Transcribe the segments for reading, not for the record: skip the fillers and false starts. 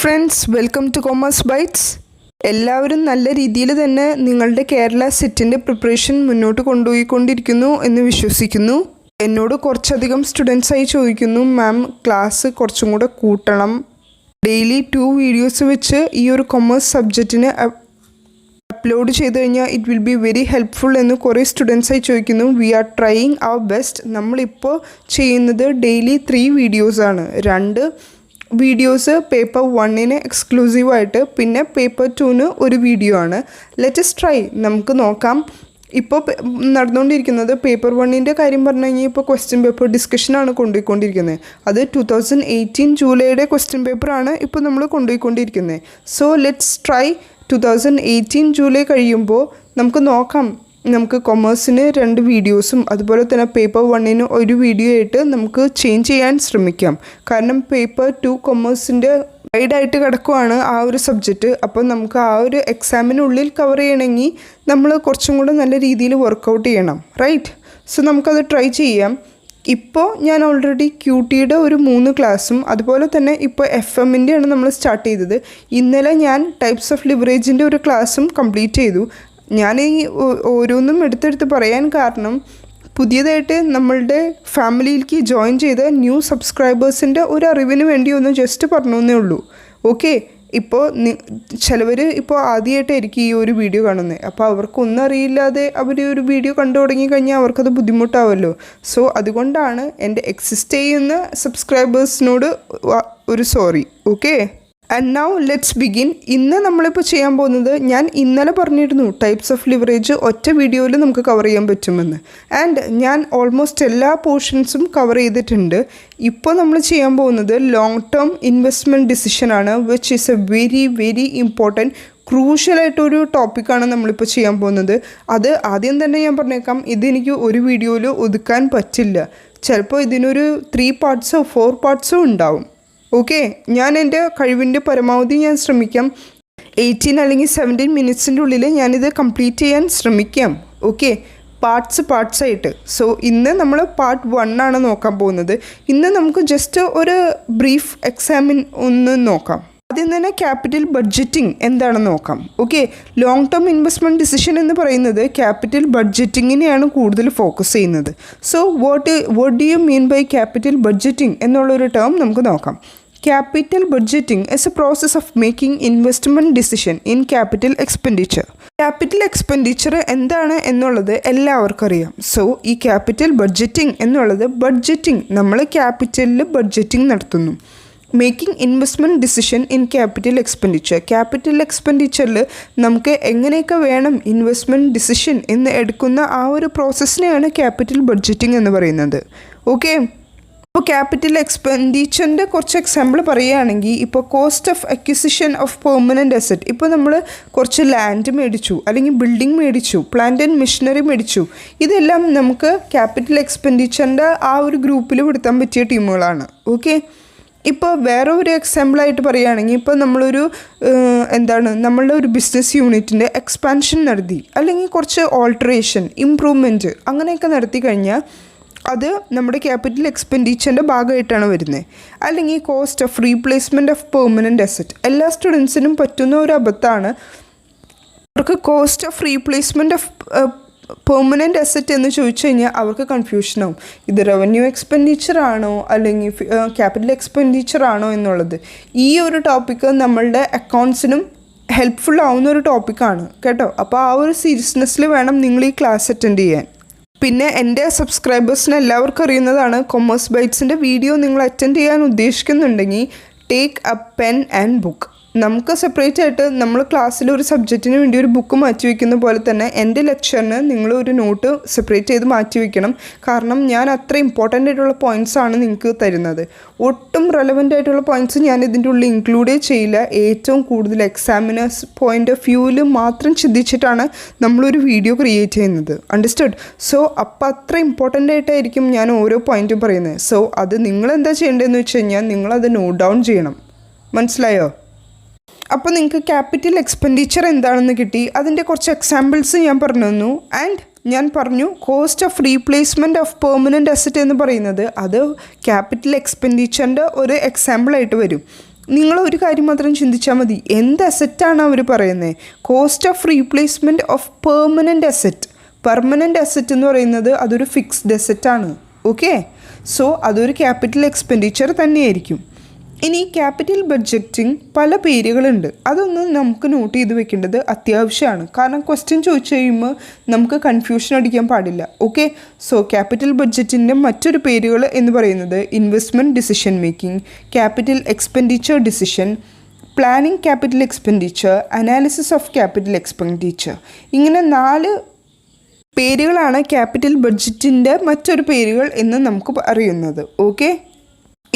Friends, welcome to Commerce Bytes. എല്ലാവരും നല്ല രീതിയിൽ തന്നെ നിങ്ങളുടെ കേരള സെറ്റിൻ്റെ പ്രിപ്പറേഷൻ മുന്നോട്ട് കൊണ്ടുപോയിക്കൊണ്ടിരിക്കുന്നു എന്ന് വിശ്വസിക്കുന്നു. എന്നോട് കുറച്ചധികം സ്റ്റുഡൻസായി ചോദിക്കുന്നു, മാം ക്ലാസ് കുറച്ചും കൂടെ കൂട്ടണം, ഡെയിലി 2 വീഡിയോസ് വെച്ച് ഈ ഒരു കൊമേഴ്സ് സബ്ജക്റ്റിന് അപ്ലോഡ് ചെയ്ത് കഴിഞ്ഞാൽ it will be very helpful എന്ന് കുറേ സ്റ്റുഡൻസായി ചോദിക്കുന്നു. We are trying our best. നമ്മളിപ്പോൾ ചെയ്യുന്നത് ഡെയിലി 3 വീഡിയോസാണ്. 2 വീഡിയോസ് പേപ്പർ 1-ന് എക്സ്ക്ലൂസീവായിട്ട്, പിന്നെ പേപ്പർ 2-ന് ഒരു വീഡിയോ ആണ്. Let's try. നമുക്ക് നോക്കാം. ഇപ്പോൾ നടന്നുകൊണ്ടിരിക്കുന്നത് പേപ്പർ 1-ൻ്റെ കാര്യം പറഞ്ഞു കഴിഞ്ഞാൽ ഇപ്പോൾ ക്വസ്റ്റ്യൻ പേപ്പർ ഡിസ്കഷനാണ് കൊണ്ടുപോയിക്കൊണ്ടിരിക്കുന്നത്. അത് 2018 ജൂലൈയുടെ ക്വസ്റ്റ്യൻ പേപ്പറാണ് ഇപ്പോൾ നമ്മൾ കൊണ്ടുപോയിക്കൊണ്ടിരിക്കുന്നത്. So let's try. 2018 ജൂലൈ കഴിയുമ്പോൾ നമുക്ക് നോക്കാം. നമുക്ക് കൊമേഴ്സിന് 2 വീഡിയോസും അതുപോലെ തന്നെ പേപ്പർ 1-ന് ഒരു വീഡിയോ ആയിട്ട് നമുക്ക് ചേഞ്ച് ചെയ്യാൻ ശ്രമിക്കാം. കാരണം പേപ്പർ 2 കൊമേഴ്സിൻ്റെ വൈഡായിട്ട് കിടക്കുവാണ് ആ ഒരു സബ്ജക്റ്റ്. അപ്പോൾ നമുക്ക് ആ ഒരു എക്സാമിനുള്ളിൽ കവർ ചെയ്യണമെങ്കിൽ നമ്മൾ കുറച്ചും കൂടെ നല്ല രീതിയിൽ വർക്കൗട്ട് ചെയ്യണം, റൈറ്റ്? സോ നമുക്കത് ട്രൈ ചെയ്യാം. ഇപ്പോൾ ഞാൻ ഓൾറെഡി QTയുടെ ഒരു 3 ക്ലാസ്സും അതുപോലെ തന്നെ ഇപ്പോൾ FMൻ്റെയാണ് നമ്മൾ സ്റ്റാർട്ട് ചെയ്തത്. ഇന്നലെ ഞാൻ ടൈപ്സ് ഓഫ് ലിവറേജിൻ്റെ ഒരു ക്ലാസ്സും കംപ്ലീറ്റ് ചെയ്തു. ഞാൻ ഈ ഓരോന്നും എടുത്തെടുത്ത് പറയാൻ കാരണം പുതിയതായിട്ട് നമ്മളുടെ ഫാമിലിയിലേക്ക് ജോയിൻ ചെയ്ത ന്യൂ സബ്സ്ക്രൈബേഴ്സിൻ്റെ ഒരു അറിവിന് വേണ്ടി ഒന്ന് ജസ്റ്റ് പറഞ്ഞേ ഉള്ളൂ. ഓക്കെ, ഇപ്പോൾ ചിലവർ ഇപ്പോൾ ആദ്യമായിട്ടായിരിക്കും ഈ ഒരു വീഡിയോ കാണുന്നത്. അപ്പോൾ അവർക്കൊന്നും അറിയില്ലാതെ അവർ ഒരു വീഡിയോ കണ്ടു തുടങ്ങിക്കഴിഞ്ഞാൽ അവർക്കത് ബുദ്ധിമുട്ടാവുമല്ലോ. സോ അതുകൊണ്ടാണ് എൻ്റെ എക്സിസ്റ്റ് ചെയ്യുന്ന സബ്സ്ക്രൈബേഴ്സിനോട് ഒരു sorry. Okay, and now let's begin. ഇന്ന് നമ്മളിപ്പോൾ ചെയ്യാൻ പോകുന്നത്, ഞാൻ ഇന്നലെ പറഞ്ഞിരുന്നു ടൈപ്സ് ഓഫ് ലിവറേജ് ഒറ്റ വീഡിയോയിൽ നമുക്ക് കവർ ചെയ്യാൻ പറ്റുമെന്ന്. ആൻഡ് ഞാൻ ഓൾമോസ്റ്റ് എല്ലാ പോർഷൻസും കവർ ചെയ്തിട്ടുണ്ട്. ഇപ്പോൾ നമ്മൾ ചെയ്യാൻ പോകുന്നത് ലോങ് ടേം ഇൻവെസ്റ്റ്മെൻറ്റ് ഡിസിഷനാണ്, which is a very very important ക്രൂഷ്യലായിട്ടൊരു ടോപ്പിക്കാണ് നമ്മളിപ്പോൾ ചെയ്യാൻ പോകുന്നത്. അത് ആദ്യം തന്നെ ഞാൻ പറഞ്ഞേക്കാം, ഇതെനിക്ക് ഒരു വീഡിയോയിൽ ഒതുക്കാൻ പറ്റില്ല. ചിലപ്പോൾ ഇതിനൊരു 3 പാർട്സോ 4 പാർട്സോ ഉണ്ടാവും. ഓക്കെ, ഞാൻ എൻ്റെ കഴിവിൻ്റെ പരമാവധി ഞാൻ ശ്രമിക്കാം. 18 അല്ലെങ്കിൽ 17 മിനിറ്റ്സിൻ്റെ ഉള്ളിൽ ഞാനിത് കംപ്ലീറ്റ് ചെയ്യാൻ ശ്രമിക്കാം. ഓക്കെ, പാർട്സായിട്ട്. സോ ഇന്ന് നമ്മൾ പാർട്ട് 1 ആണ് നോക്കാൻ പോകുന്നത്. ഇന്ന് നമുക്ക് ജസ്റ്റ് ഒരു ബ്രീഫ് എക്സാമിൻ ഒന്ന് നോക്കാം. ആദ്യം തന്നെ ക്യാപിറ്റൽ ബഡ്ജറ്റിംഗ് എന്താണെന്ന് നോക്കാം. Okay, long term investment decision എന്ന് പറയുന്നത് ക്യാപിറ്റൽ ബഡ്ജറ്റിങ്ങിനെയാണ് കൂടുതൽ ഫോക്കസ് ചെയ്യുന്നത്. So what do you mean by capital budgeting എന്നുള്ളൊരു ടേം നമുക്ക് നോക്കാം. Capital budgeting is a process of making investment decision in capital expenditure. Capital expenditure എന്താണ് എന്നുള്ളത് എല്ലാവർക്കും അറിയാം. സോ ഈ ക്യാപിറ്റൽ ബഡ്ജറ്റിംഗ് എന്നുള്ളത് നമ്മൾ ക്യാപിറ്റലിൽ ബഡ്ജറ്റിംഗ് നടത്തുന്നു. Making investment decision in capital expenditure. Capital എക്സ്പെൻഡിച്ചറിൽ നമുക്ക് എങ്ങനെയൊക്കെ വേണം ഇൻവെസ്റ്റ്മെൻറ്റ് ഡിസിഷൻ എന്ന് എടുക്കുന്ന ആ ഒരു പ്രോസസ്സിനെയാണ് ക്യാപിറ്റൽ ബഡ്ജറ്റിംഗ് എന്ന് പറയുന്നത്. ഓക്കെ, ഇപ്പോൾ ക്യാപിറ്റൽ എക്സ്പെൻഡിച്ചറിൻ്റെ കുറച്ച് എക്സാമ്പിൾ പറയുകയാണെങ്കിൽ, ഇപ്പോൾ cost of acquisition of permanent asset. ഇപ്പോൾ നമ്മൾ കുറച്ച് ലാൻഡ് മേടിച്ചു, അല്ലെങ്കിൽ ബിൽഡിംഗ് മേടിച്ചു, പ്ലാന്റ് ആൻഡ് മെഷീനറി മേടിച്ചു. ഇതെല്ലാം നമുക്ക് ക്യാപിറ്റൽ എക്സ്പെൻഡിച്ചറിൻ്റെ ആ ഒരു ഗ്രൂപ്പിൽ പെടുത്താൻ പറ്റിയ ടീമുകളാണ്. ഓക്കെ, ഇപ്പോൾ വേറെ ഒരു എക്സാമ്പിളായിട്ട് പറയുകയാണെങ്കിൽ, ഇപ്പോൾ നമ്മളൊരു നമ്മളുടെ ഒരു ബിസിനസ് യൂണിറ്റിൻ്റെ എക്സ്പാൻഷൻ നടത്തി, അല്ലെങ്കിൽ കുറച്ച് ഓൾട്ടറേഷൻ, ഇംപ്രൂവ്മെൻറ്റ് അങ്ങനെയൊക്കെ നടത്തി കഴിഞ്ഞാൽ അത് നമ്മുടെ ക്യാപിറ്റൽ എക്സ്പെൻഡിച്ചറിൻ്റെ ഭാഗമായിട്ടാണ് വരുന്നത്. അല്ലെങ്കിൽ cost of replacement of permanent asset. എല്ലാ സ്റ്റുഡൻസിനും പറ്റുന്ന ഒരു അബദ്ധമാണ്. അവർക്ക് cost of replacement of permanent asset എന്ന് ചോദിച്ചു കഴിഞ്ഞാൽ അവർക്ക് കൺഫ്യൂഷനാവും. ഇത് റവന്യൂ എക്സ്പെൻഡിച്ചർ ആണോ അല്ലെങ്കിൽ ക്യാപിറ്റൽ എക്സ്പെൻഡിച്ചർ ആണോ എന്നുള്ളത്. ഈ ഒരു ടോപ്പിക്ക് നമ്മളുടെ അക്കൗണ്ട്സിനും ഹെൽപ്ഫുൾ ആവുന്ന ഒരു ടോപ്പിക്കാണ് കേട്ടോ. അപ്പോൾ ആ ഒരു സീരിയസ്നെസ്സിൽ വേണം നിങ്ങൾ ഈ ക്ലാസ് അറ്റൻഡ് ചെയ്യാൻ. പിന്നെ എൻ്റെ സബ്സ്ക്രൈബേഴ്സിന് എല്ലാവർക്കും അറിയുന്നതാണ്, കൊമേഴ്സ് ബൈറ്റ്സിൻ്റെ വീഡിയോ നിങ്ങൾ അറ്റൻഡ് ചെയ്യാൻ ഉദ്ദേശിക്കുന്നുണ്ടെങ്കിൽ take a pen and book. നമുക്ക് സെപ്പറേറ്റ് ആയിട്ട് നമ്മൾ ക്ലാസ്സിൽ ഒരു സബ്ജക്റ്റിന് വേണ്ടി ഒരു ബുക്ക് മാറ്റി വയ്ക്കുന്ന പോലെ തന്നെ എൻ്റെ ലെക്ചറിന് നിങ്ങൾ ഒരു നോട്ട് സെപ്പറേറ്റ് ചെയ്ത് മാറ്റി വയ്ക്കണം. കാരണം ഞാൻ അത്ര ഇമ്പോർട്ടൻ്റ് ആയിട്ടുള്ള പോയിൻറ്റ്സാണ് നിങ്ങൾക്ക് തരുന്നത്. ഒട്ടും റെലവൻ്റ് ആയിട്ടുള്ള പോയിൻറ്റ്സ് ഞാൻ ഇതിൻ്റെ ഉള്ളിൽ ഇൻക്ലൂഡേ ചെയ്യില്ല. ഏറ്റവും കൂടുതൽ എക്സാമിനേഴ്സ് പോയിൻ്റ് ഓഫ് വ്യൂവിൽ മാത്രം ചിന്തിച്ചിട്ടാണ് നമ്മളൊരു വീഡിയോ ക്രിയേറ്റ് ചെയ്യുന്നത്. അണ്ടർസ്റ്റുഡ്? സോ അപ്പോൾ അത്ര ഇമ്പോർട്ടൻ്റ് ആയിട്ടായിരിക്കും ഞാൻ ഓരോ പോയിൻറ്റും പറയുന്നത്. സോ അത് നിങ്ങളെന്താ ചെയ്യേണ്ടതെന്ന് വെച്ച് കഴിഞ്ഞാൽ നിങ്ങളത് നോട്ട് ഡൗൺ ചെയ്യണം. മനസ്സിലായോ? അപ്പോൾ നിങ്ങൾക്ക് ക്യാപിറ്റൽ എക്സ്പെൻഡിച്ചർ എന്താണെന്ന് കിട്ടി. അതിൻ്റെ കുറച്ച് എക്സാമ്പിൾസ് ഞാൻ പറഞ്ഞു തന്നു. ആൻഡ് ഞാൻ പറഞ്ഞു cost of replacement of permanent asset എന്ന് പറയുന്നത് അത് ക്യാപിറ്റൽ എക്സ്പെൻഡിച്ചറിൻ്റെ ഒരു എക്സാമ്പിളായിട്ട് വരും. നിങ്ങൾ ഒരു കാര്യം മാത്രം ചിന്തിച്ചാൽ മതി, എന്ത് അസറ്റാണ് അവർ പറയുന്നത്? Cost of replacement of permanent asset എന്ന് പറയുന്നത് അതൊരു ഫിക്സ്ഡ് അസറ്റാണ്. ഓക്കെ, സോ അതൊരു ക്യാപിറ്റൽ എക്സ്പെൻഡിച്ചർ തന്നെയായിരിക്കും. ഇനി ക്യാപിറ്റൽ ബഡ്ജറ്റിംഗ് പല പേരുകളുണ്ട്, അതൊന്നും നമുക്ക് നോട്ട് ചെയ്ത് വെക്കേണ്ടത് അത്യാവശ്യമാണ്. കാരണം ക്വസ്റ്റ്യൻ ചോദിച്ചു കഴിയുമ്പോൾ നമുക്ക് കൺഫ്യൂഷൻ അടിക്കാൻ പാടില്ല. ഓക്കെ, സോ ക്യാപിറ്റൽ ബഡ്ജറ്റിൻ്റെ മറ്റൊരു പേരുകൾ എന്ന് പറയുന്നത് investment decision making, capital expenditure decision, planning capital expenditure, analysis of capital expenditure. ഇങ്ങനെ 4 പേരുകളാണ് ക്യാപിറ്റൽ ബഡ്ജറ്റിൻ്റെ മറ്റൊരു പേരുകൾ എന്ന് നമുക്ക് അറിയുന്നത്. ഓക്കെ,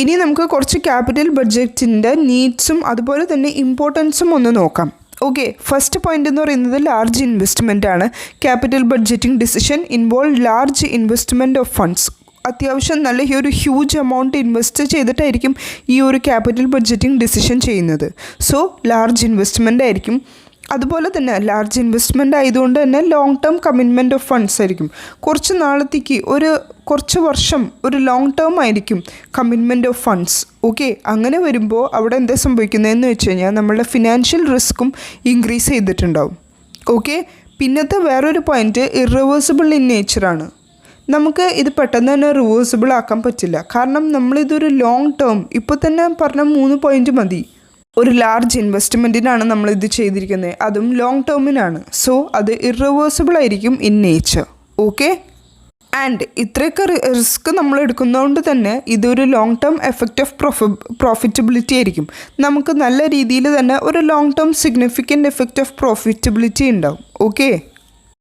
ഇനി നമുക്ക് കുറച്ച് ക്യാപിറ്റൽ ബഡ്ജറ്റിൻ്റെ നീഡ്സും അതുപോലെ തന്നെ ഇമ്പോർട്ടൻസും ഒന്ന് നോക്കാം. ഓക്കെ, ഫസ്റ്റ് പോയിന്റ് എന്ന് പറയുന്നത് ലാർജ് ഇൻവെസ്റ്റ്മെൻ്റ് ആണ്. Capital budgeting decision involve large investment of funds. അത്യാവശ്യം നല്ല ഒരു ഹ്യൂജ് എമൗണ്ട് ഇൻവെസ്റ്റ് ചെയ്തിട്ടായിരിക്കും ഈ ഒരു ക്യാപിറ്റൽ ബഡ്ജറ്റിംഗ് ഡിസിഷൻ ചെയ്യുന്നത്. സോ ലാർജ് ഇൻവെസ്റ്റ്മെൻ്റ് ആയിരിക്കും. അതുപോലെ തന്നെ ലാർജ് ഇൻവെസ്റ്റ്മെൻ്റ് ആയതുകൊണ്ട് തന്നെ long term commitment of funds ആയിരിക്കും. കുറച്ച് നാളത്തേക്ക് കുറച്ച് വർഷം ഒരു ലോങ് ടേം ആയിരിക്കും കമ്മിറ്റ്മെൻറ്റ് ഓഫ് ഫണ്ട്സ്. ഓക്കെ, അങ്ങനെ വരുമ്പോൾ അവിടെ എന്താ സംഭവിക്കുന്നതെന്ന് വെച്ച് കഴിഞ്ഞാൽ നമ്മളുടെ ഫിനാൻഷ്യൽ റിസ്ക്കും ഇൻക്രീസ് ചെയ്തിട്ടുണ്ടാവും. ഓക്കെ, പിന്നത്തെ വേറൊരു പോയിൻറ്റ് ഇറിവേഴ്സിബിൾ ഇൻ നേച്ചറാണ്. നമുക്ക് ഇത് പെട്ടെന്ന് തന്നെ റിവേഴ്സിബിൾ ആക്കാൻ പറ്റില്ല. കാരണം നമ്മളിതൊരു ലോങ് ടേം, ഇപ്പോൾ തന്നെ പറഞ്ഞ 3 പോയിൻറ്റ് മതി. ഒരു ലാർജ് ഇൻവെസ്റ്റ്മെൻറ്റിനാണ് നമ്മളിത് ചെയ്തിരിക്കുന്നത്, അതും ലോങ് ടേമിനാണ്. സോ അത് ഇറിവേഴ്സിബിൾ ആയിരിക്കും ഇൻ നേച്ചർ. ഓക്കെ, ആൻഡ് ഇത്രയൊക്കെ റിസ്ക് നമ്മൾ എടുക്കുന്നതുകൊണ്ട് തന്നെ ഇതൊരു long term effect of profitability ആയിരിക്കും. നമുക്ക് നല്ല രീതിയിൽ തന്നെ ഒരു long term significant effect of profitability ഉണ്ടാവും. ഓക്കെ,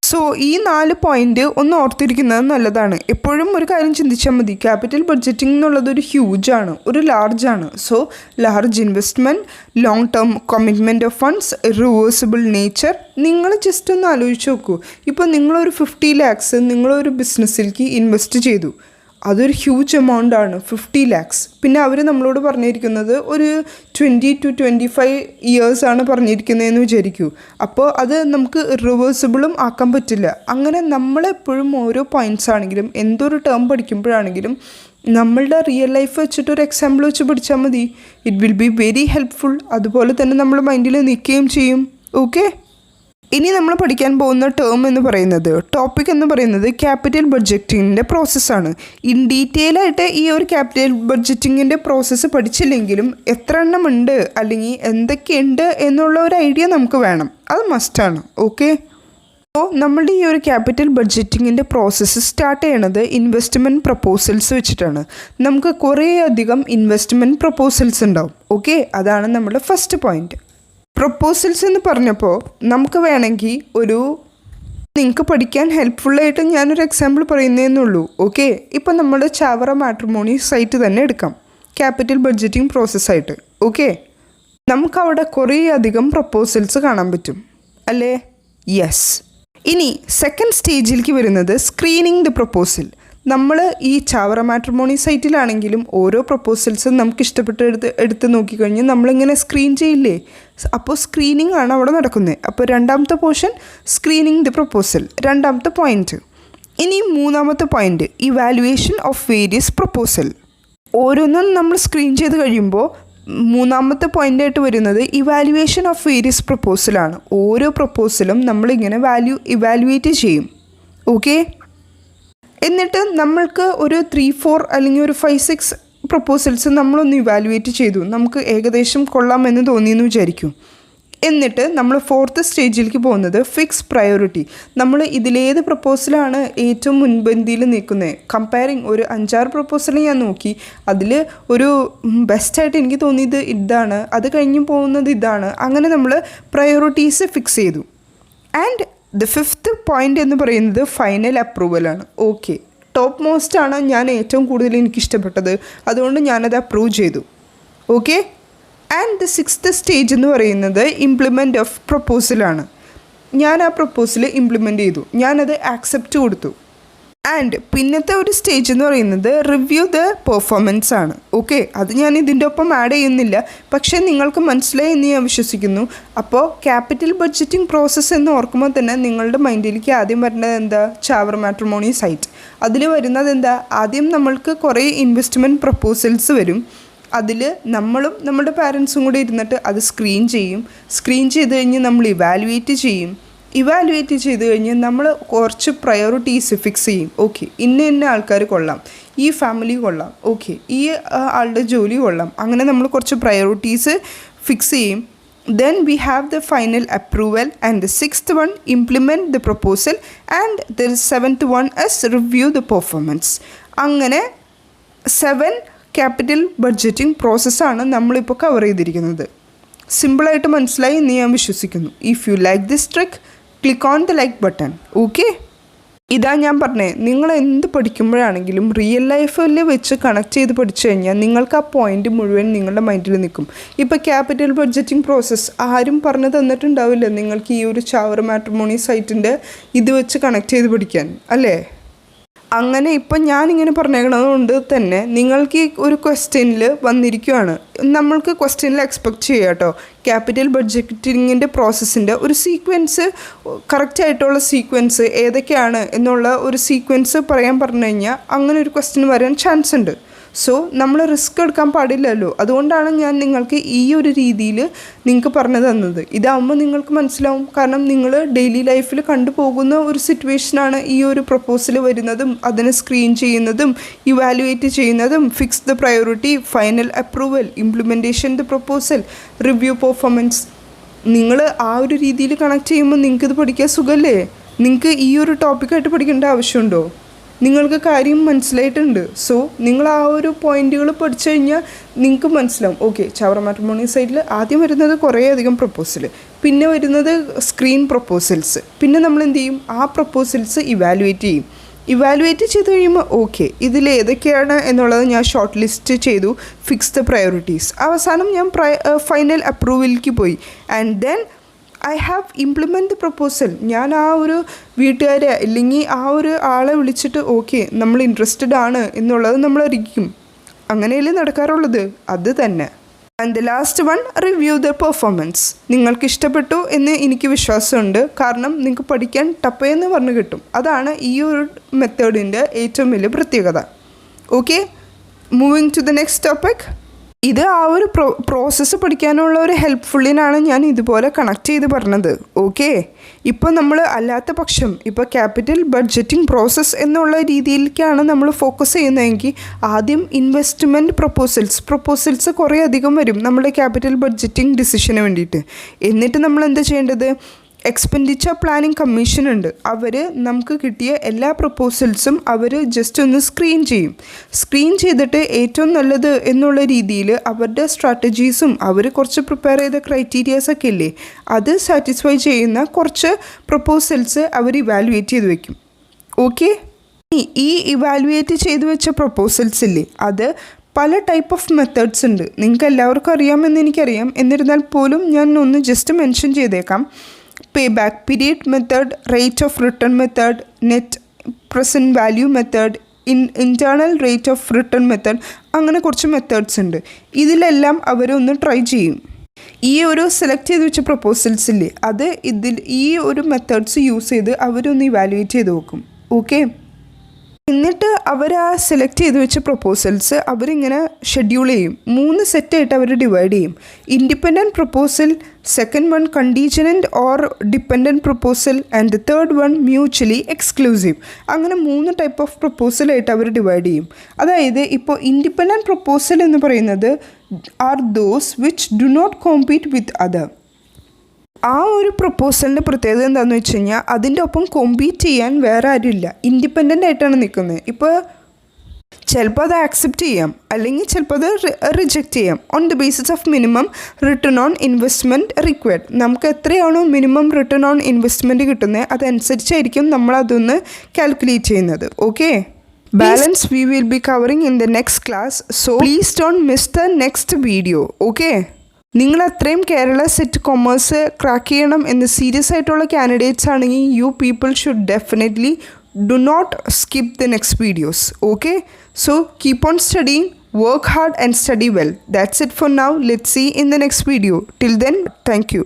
സോ ഈ 4 പോയിൻ്റ് ഒന്ന് ഓർത്തിരിക്കുന്നത് നല്ലതാണ്. എപ്പോഴും ഒരു കാര്യം ചിന്തിച്ചാൽ മതി, ക്യാപിറ്റൽ ബഡ്ജറ്റിംഗ് എന്നുള്ളത് ഒരു ഹ്യൂജാണ്, ഒരു ലാർജാണ്. So large investment, long term commitment of funds, reversible nature. നിങ്ങൾ ജസ്റ്റ് ഒന്ന് ആലോചിച്ച് നോക്കൂ, ഇപ്പോൾ നിങ്ങളൊരു 50 lakhs നിങ്ങളൊരു ബിസിനസ്സിലേക്ക് ഇൻവെസ്റ്റ് ചെയ്തു. അതൊരു ഹ്യൂജ് എമൗണ്ട് ആണ്, 50 lakhs. പിന്നെ അവർ നമ്മളോട് പറഞ്ഞിരിക്കുന്നത് ഒരു 20 to 25 years ആണ് പറഞ്ഞിരിക്കുന്നതെന്ന് വിചാരിക്കൂ. അപ്പോൾ അത് നമുക്ക് റിവേഴ്സിബിളും ആക്കാൻ പറ്റില്ല. അങ്ങനെ നമ്മളെപ്പോഴും ഓരോ പോയിൻറ്റ്സ് ആണെങ്കിലും എന്തൊരു ടേം പഠിക്കുമ്പോഴാണെങ്കിലും നമ്മളുടെ റിയൽ ലൈഫ് വെച്ചിട്ടൊരു എക്സാമ്പിൾ വെച്ച് പഠിച്ചാൽ മതി. It will be very helpful. അതുപോലെ തന്നെ നമ്മൾ മൈൻഡിൽ നിൽക്കുകയും ചെയ്യും. ഓക്കെ, ഇനി നമ്മൾ പഠിക്കാൻ പോകുന്ന ടോപ്പിക് എന്ന് പറയുന്നത് ക്യാപിറ്റൽ ബഡ്ജറ്റിങ്ങിൻ്റെ പ്രോസസ്സാണ്. ഇൻ ഡീറ്റെയിൽ ആയിട്ട് ഈ ഒരു ക്യാപിറ്റൽ ബഡ്ജറ്റിങ്ങിൻ്റെ പ്രോസസ്സ് പഠിച്ചില്ലെങ്കിലും എത്ര എണ്ണം ഉണ്ട് അല്ലെങ്കിൽ എന്തൊക്കെയുണ്ട് എന്നുള്ള ഒരു ഐഡിയ നമുക്ക് വേണം, അത് മസ്റ്റാണ്. ഓക്കെ, അപ്പോൾ നമ്മളുടെ ഈ ഒരു ക്യാപിറ്റൽ ബഡ്ജറ്റിങ്ങിൻ്റെ പ്രോസസ്സ് സ്റ്റാർട്ട് ചെയ്യണത് ഇൻവെസ്റ്റ്മെൻറ്റ് പ്രപ്പോസൽസ് വെച്ചിട്ടാണ്. നമുക്ക് കുറേയധികം ഇൻവെസ്റ്റ്മെൻറ്റ് പ്രപ്പോസൽസ് ഉണ്ടാവും. ഓക്കെ, അതാണ് നമ്മുടെ ഫസ്റ്റ് പോയിൻറ്റ്. പ്രപ്പോസൽസ് എന്ന് പറഞ്ഞപ്പോൾ നമുക്ക് വേണമെങ്കിൽ നിങ്ങൾക്ക് പഠിക്കാൻ ഹെൽപ്ഫുള്ളായിട്ട് ഞാനൊരു എക്സാമ്പിൾ പറയുന്നതെന്നുള്ളൂ. ഓക്കെ, ഇപ്പം നമ്മുടെ ചാവറ മാട്രിമോണി സൈറ്റ് തന്നെ എടുക്കാം, ക്യാപിറ്റൽ ബഡ്ജറ്റിംഗ് പ്രോസസ്സായിട്ട്. ഓക്കെ, നമുക്കവിടെ കുറേയധികം പ്രപ്പോസൽസ് കാണാൻ പറ്റും അല്ലേ? യെസ്. ഇനി സെക്കൻഡ് സ്റ്റേജിലേക്ക് വരുന്നത് സ്ക്രീനിങ് ദി പ്രപ്പോസൽ. നമ്മൾ ഈ ചാവറ മാട്രിമോണി സൈറ്റിലാണെങ്കിലും ഓരോ പ്രപ്പോസൽസും നമുക്ക് ഇഷ്ടപ്പെട്ട് എടുത്ത് നോക്കിക്കഴിഞ്ഞാൽ നമ്മളിങ്ങനെ സ്ക്രീൻ ചെയ്യില്ലേ? അപ്പോൾ സ്ക്രീനിങ് ആണ് അവിടെ നടക്കുന്നത്. അപ്പോൾ രണ്ടാമത്തെ പോർഷൻ സ്ക്രീനിങ് ദി പ്രപ്പോസൽ, രണ്ടാമത്തെ പോയിൻറ്റ്. ഇനി മൂന്നാമത്തെ point evaluation of various proposal. ഓരോന്നും നമ്മൾ സ്ക്രീൻ ചെയ്ത് കഴിയുമ്പോൾ മൂന്നാമത്തെ പോയിൻ്റായിട്ട് വരുന്നത് ഇവാലുവേഷൻ ഓഫ് വേരിയസ് പ്രപ്പോസലാണ്. ഓരോ പ്രപ്പോസലും നമ്മളിങ്ങനെ ഇവാലുവേറ്റ് ചെയ്യും. ഓക്കെ, എന്നിട്ട് നമ്മൾക്ക് ഒരു 3-4 അല്ലെങ്കിൽ ഒരു 5-6 പ്രപ്പോസൽസ് നമ്മളൊന്ന് ഇവാലുവേറ്റ് ചെയ്തു, നമുക്ക് ഏകദേശം കൊള്ളാമെന്ന് തോന്നിയെന്ന് വിചാരിക്കും. എന്നിട്ട് നമ്മൾ 4th സ്റ്റേജിലേക്ക് പോകുന്നത് ഫിക്സ് പ്രയോറിറ്റി. നമ്മൾ ഇതിലേത് പ്രപ്പോസലാണ് ഏറ്റവും മുൻപന്തിയിൽ നിൽക്കുന്നത്, കമ്പയറിങ് ഒരു 5-6 പ്രപ്പോസൽ ഞാൻ നോക്കി, അതിൽ ഒരു ബെസ്റ്റായിട്ട് എനിക്ക് തോന്നിയത് ഇതാണ്, അത് കഴിഞ്ഞ് പോകുന്നത് ഇതാണ്. അങ്ങനെ നമ്മൾ പ്രയോറിറ്റീസ് ഫിക്സ് ചെയ്തു. ആൻഡ് ദ 5th പോയിൻ്റ് എന്ന് പറയുന്നത് ഫൈനൽ അപ്രൂവലാണ്. ഓക്കെ, ടോപ്പ് മോസ്റ്റ് ആണ്, ഞാൻ ഏറ്റവും കൂടുതൽ എനിക്കിഷ്ടപ്പെട്ടത്, അതുകൊണ്ട് ഞാനത് അപ്രൂവ് ചെയ്തു. Okay, and the 6th stage എന്ന് പറയുന്നത് ഇംപ്ലിമെൻറ്റ് ഓഫ് പ്രപ്പോസലാണ്. ഞാൻ ആ പ്രപ്പോസൽ ഇംപ്ലിമെൻറ്റ് ചെയ്തു, ഞാനത് ആക്സെപ്റ്റ് കൊടുത്തു. ആൻഡ് പിന്നത്തെ ഒരു സ്റ്റേജ് എന്ന് പറയുന്നത് റിവ്യൂ ദ പെർഫോമൻസ് ആണ്. ഓക്കെ, അത് ഞാൻ ഇതിൻ്റെ ഒപ്പം ആഡ് ചെയ്യുന്നില്ല, പക്ഷേ നിങ്ങൾക്ക് മനസ്സിലായി എന്ന് ഞാൻ വിശ്വസിക്കുന്നു. അപ്പോൾ ക്യാപിറ്റൽ ബഡ്ജറ്റിംഗ് പ്രോസസ്സ് എന്ന് ഓർക്കുമ്പോൾ തന്നെ നിങ്ങളുടെ മൈൻഡിലേക്ക് ആദ്യം വരുന്നത് എന്താ? Chavara matrimony site. അതിൽ വരുന്നത് എന്താ? ആദ്യം നമ്മൾക്ക് കുറേ ഇൻവെസ്റ്റ്മെൻറ്റ് പ്രപ്പോസൽസ് വരും. അതിൽ നമ്മളും നമ്മുടെ പാരൻസും കൂടി ഇരുന്നിട്ട് അത് സ്ക്രീൻ ചെയ്ത് കഴിഞ്ഞ് നമ്മൾ ഇവാലുവേറ്റ് ചെയ്ത് കഴിഞ്ഞ് നമ്മൾ കുറച്ച് പ്രയോറിറ്റീസ് ഫിക്സ് ചെയ്യും. ഓക്കെ, ഇന്ന ആൾക്കാർ കൊള്ളാം, ഈ ഫാമിലി കൊള്ളാം, ഓക്കെ ഈ ആളുടെ ജോലി കൊള്ളാം, അങ്ങനെ നമ്മൾ കുറച്ച് പ്രയോറിറ്റീസ് ഫിക്സ് ചെയ്യും. Then we have the final approval, and the sixth one implement the proposal, and the seventh one is review the performance. അങ്ങനെ 7 ക്യാപിറ്റൽ ബഡ്ജറ്റിംഗ് പ്രോസസ്സാണ് നമ്മളിപ്പോൾ കവർ ചെയ്തിരിക്കുന്നത്. സിമ്പിളായിട്ട് മനസ്സിലായി എന്ന് ഞാൻ വിശ്വസിക്കുന്നു. If you like this trick, click on the like button. Okay, ഇതാ ഞാൻ പറഞ്ഞേ, നിങ്ങൾ എന്ത് പഠിക്കുമ്പോഴാണെങ്കിലും റിയൽ ലൈഫിൽ വെച്ച് കണക്ട് ചെയ്ത് പഠിച്ചു കഴിഞ്ഞാൽ നിങ്ങൾക്ക് ആ പോയിൻ്റ് മുഴുവൻ നിങ്ങളുടെ മൈൻഡിൽ നിൽക്കും. ഇപ്പോൾ ക്യാപിറ്റൽ ബഡ്ജറ്റിംഗ് പ്രോസസ്സ് ആരും പറഞ്ഞു തന്നിട്ടുണ്ടാവില്ല നിങ്ങൾക്ക് ഈ ഒരു ചാവർ മാട്രിമോണി സൈറ്റിൻ്റെ ഇത് വെച്ച് കണക്ട് ചെയ്ത് പഠിക്കാൻ, അല്ലേ? അങ്ങനെ ഇപ്പം ഞാനിങ്ങനെ പറഞ്ഞേക്കണത് കൊണ്ട് തന്നെ നിങ്ങൾക്ക് ഈ ഒരു ക്വസ്റ്റ്യനിൽ വന്നിരിക്കുകയാണ്. നമ്മൾക്ക് ക്വസ്റ്റ്യനിൽ എക്സ്പെക്റ്റ് ചെയ്യാം കേട്ടോ, ക്യാപിറ്റൽ ബഡ്ജറ്റിങ്ങിൻ്റെ പ്രോസസ്സിൻ്റെ ഒരു സീക്വൻസ്, കറക്റ്റായിട്ടുള്ള സീക്വൻസ് ഏതൊക്കെയാണ് എന്നുള്ള ഒരു സീക്വൻസ് പറയാൻ പറഞ്ഞു കഴിഞ്ഞാൽ അങ്ങനെ ഒരു ക്വസ്റ്റ്യൻ വരാൻ ചാൻസ് ഉണ്ട്. സോ നമ്മൾ റിസ്ക് എടുക്കാൻ പാടില്ലല്ലോ. അതുകൊണ്ടാണ് ഞാൻ നിങ്ങൾക്ക് ഈ ഒരു രീതിയിൽ നിങ്ങൾക്ക് പറഞ്ഞു തന്നത്. ഇതാകുമ്പോൾ നിങ്ങൾക്ക് മനസ്സിലാവും. കാരണം നിങ്ങൾ ഡെയിലി ലൈഫിൽ കണ്ടുപോകുന്ന ഒരു സിറ്റുവേഷനാണ് ഈ ഒരു പ്രപ്പോസൽ വരുന്നതും അതിനെ സ്ക്രീൻ ചെയ്യുന്നതും ഇവാലുവേറ്റ് ചെയ്യുന്നതും, fix the priority, final approval, implementation the proposal, review performance. നിങ്ങൾ ആ ഒരു രീതിയിൽ കണക്ട് ചെയ്യുമ്പോൾ നിങ്ങൾക്കിത് പഠിക്കാൻ സുഖമല്ലേ? നിങ്ങൾക്ക് ഈ ഒരു ടോപ്പിക്കായിട്ട് പഠിക്കേണ്ട ആവശ്യമുണ്ടോ? നിങ്ങൾക്ക് കാര്യം മനസ്സിലായിട്ടുണ്ട്. സോ നിങ്ങൾ ആ ഒരു പോയിന്റുകൾ പഠിച്ചു കഴിഞ്ഞാൽ നിങ്ങൾക്ക് മനസ്സിലാവും. ഓക്കെ, ചാവറ മാട്രിമോണി സൈറ്റിൽ ആദ്യം വരുന്നത് കുറേയധികം പ്രപ്പോസൽ, പിന്നെ വരുന്നത് സ്ക്രീൻ പ്രപ്പോസൽസ്, പിന്നെ നമ്മൾ എന്ത് ചെയ്യും, ആ പ്രപ്പോസൽസ് ഇവാലുവേറ്റ് ചെയ്ത് കഴിയുമ്പോൾ ഓക്കെ ഇതിൽ ഏതൊക്കെയാണ് എന്നുള്ളത് ഞാൻ ഷോർട്ട് ലിസ്റ്റ് ചെയ്തു, ഫിക്സ് ദ പ്രയോറിറ്റീസ്. അവസാനം ഞാൻ ഫൈനൽ അപ്രൂവലിലേക്ക് പോയി. And then I have implement the proposal. ഞാൻ ആ ഒരു വീട്ടുകാരെ അല്ലെങ്കിൽ ആ ഒരു ആളെ വിളിച്ചിട്ട് ഓക്കെ നമ്മൾ ഇൻട്രസ്റ്റഡ് ആണ് എന്നുള്ളത് നമ്മൾ അറിയിക്കും. അങ്ങനെയല്ലേ നടക്കാറുള്ളത്? അത് തന്നെ. And the last one, review the performance. നിങ്ങൾക്ക് ഇഷ്ടപ്പെട്ടു എന്ന് എനിക്ക് വിശ്വാസമുണ്ട്. കാരണം നിങ്ങൾക്ക് പഠിക്കാൻ ടപ്പയെന്ന് പറഞ്ഞു കിട്ടും. അതാണ് ഈ ഒരു മെത്തേഡിൻ്റെ ഏറ്റവും വലിയ പ്രത്യേകത. Okay, moving to the next topic. ഇത് ആ ഒരു പ്രോസസ്സ് പഠിക്കാനുള്ള ഒരു ഹെൽപ്ഫുള്ളിനാണ് ഞാൻ ഇതുപോലെ കണക്ട് ചെയ്ത് പറഞ്ഞത്. ഓക്കെ, ഇപ്പോൾ നമ്മൾ അല്ലാത്ത പക്ഷം ഇപ്പോൾ ക്യാപിറ്റൽ ബഡ്ജറ്റിംഗ് പ്രോസസ്സ് എന്നുള്ള രീതിയിലേക്കാണ് നമ്മൾ ഫോക്കസ് ചെയ്യുന്നതെങ്കിൽ ആദ്യം ഇൻവെസ്റ്റ്മെൻറ്റ് പ്രപ്പോസൽസ് കുറേ അധികം വരും നമ്മുടെ ക്യാപിറ്റൽ ബഡ്ജറ്റിംഗ് ഡിസിഷന് വേണ്ടിയിട്ട്. എന്നിട്ട് നമ്മൾ എന്താ ചെയ്യേണ്ടത്, എക്സ്പെൻഡിച്ചർ പ്ലാനിംഗ് കമ്മീഷൻ ഉണ്ട്. അവർ നമുക്ക് കിട്ടിയ എല്ലാ പ്രപ്പോസൽസും അവർ ജസ്റ്റ് ഒന്ന് സ്ക്രീൻ ചെയ്തിട്ട് ഏറ്റവും നല്ലത് എന്നുള്ള രീതിയിൽ അവരുടെ സ്ട്രാറ്റജീസും അവർ കുറച്ച് പ്രിപ്പയർ ചെയ്ത ക്രൈറ്റീരിയാസൊക്കെ ഇല്ലേ അത് സാറ്റിസ്ഫൈ ചെയ്യുന്ന കുറച്ച് പ്രപ്പോസൽസ് അവർ ഇവാലുവേറ്റ് ചെയ്ത് വയ്ക്കും. ഓക്കെ, ഈ ഇവാലുവേറ്റ് ചെയ്ത് വെച്ച പ്രപ്പോസൽസ് ഇല്ലേ അത് പല ടൈപ്പ് ഓഫ് മെത്തേഡ്സ് ഉണ്ട്. നിങ്ങൾക്ക് എല്ലാവർക്കും അറിയാമെന്ന് എനിക്കറിയാം. എന്നിരുന്നാൽ പോലും ഞാൻ ഒന്ന് ജസ്റ്റ് മെൻഷൻ ചെയ്തേക്കാം. Pay back period method, rate of return method, net present value method, internal rate of return method, അങ്ങനെ കുറച്ച് മെത്തേഡ്സ് ഉണ്ട്. ഇതിലെല്ലാം അവരൊന്ന് ട്രൈ ചെയ്യും. ഈ ഒരു സെലക്ട് ചെയ്ത് വെച്ച പ്രപ്പോസൽസ് ഇല്ലേ അത് ഈ ഒരു മെത്തേഡ്സ് യൂസ് ചെയ്ത് അവരൊന്ന് ഇവാലുവേറ്റ് ചെയ്ത് നോക്കും. ഓക്കെ, എന്നിട്ട് അവർ ആ സെലക്ട് ചെയ്ത് വെച്ച പ്രപ്പോസൽസ് അവരിങ്ങനെ ഷെഡ്യൂൾ ചെയ്യും. 3 സെറ്റായിട്ട് അവർ ഡിവൈഡ് ചെയ്യും. Independent proposal, second one contingent or dependent proposal, and the third one mutually exclusive. അങ്ങനെ 3 ടൈപ്പ് ഓഫ് പ്രപ്പോസലായിട്ട് അവർ ഡിവൈഡ് ചെയ്യും. അതായത് ഇപ്പോൾ ഇൻഡിപെൻഡൻറ്റ് പ്രപ്പോസൽ എന്ന് പറയുന്നത് are those which do not compete with other. ആ ഒരു പ്രപ്പോസലിൻ്റെ പ്രത്യേകത എന്താണെന്ന് വെച്ച് കഴിഞ്ഞാൽ അതിൻ്റെ ഒപ്പം കോമ്പീറ്റ് ചെയ്യാൻ വേറെ ആരുമില്ല, ഇൻഡിപെൻഡൻ്റ് ആയിട്ടാണ് നിൽക്കുന്നത്. ഇപ്പോൾ ചിലപ്പോൾ അത് ആക്സെപ്റ്റ് ചെയ്യാം, അല്ലെങ്കിൽ ചിലപ്പോൾ അത് റിജക്റ്റ് ചെയ്യാം on the basis of minimum return on investment required. നമുക്ക് എത്രയാണോ മിനിമം റിട്ടേൺ ഓൺ ഇൻവെസ്റ്റ്മെൻറ്റ് കിട്ടുന്നത് അതനുസരിച്ചായിരിക്കും നമ്മളതൊന്ന് കാൽക്കുലേറ്റ് ചെയ്യുന്നത്. Okay, balance we will be covering in the next class, so please don't miss the next video. Okay, നിങ്ങൾ അത്രയും Kerala set commerce crack ചെയ്യണം എന്ന് serious ആയിട്ടുള്ള candidates ആണെങ്കിൽ you people should definitely do not skip the next videos. Okay, so keep on studying, work hard and study well. That's it for now. Let's see in the next video. Till then, thank you.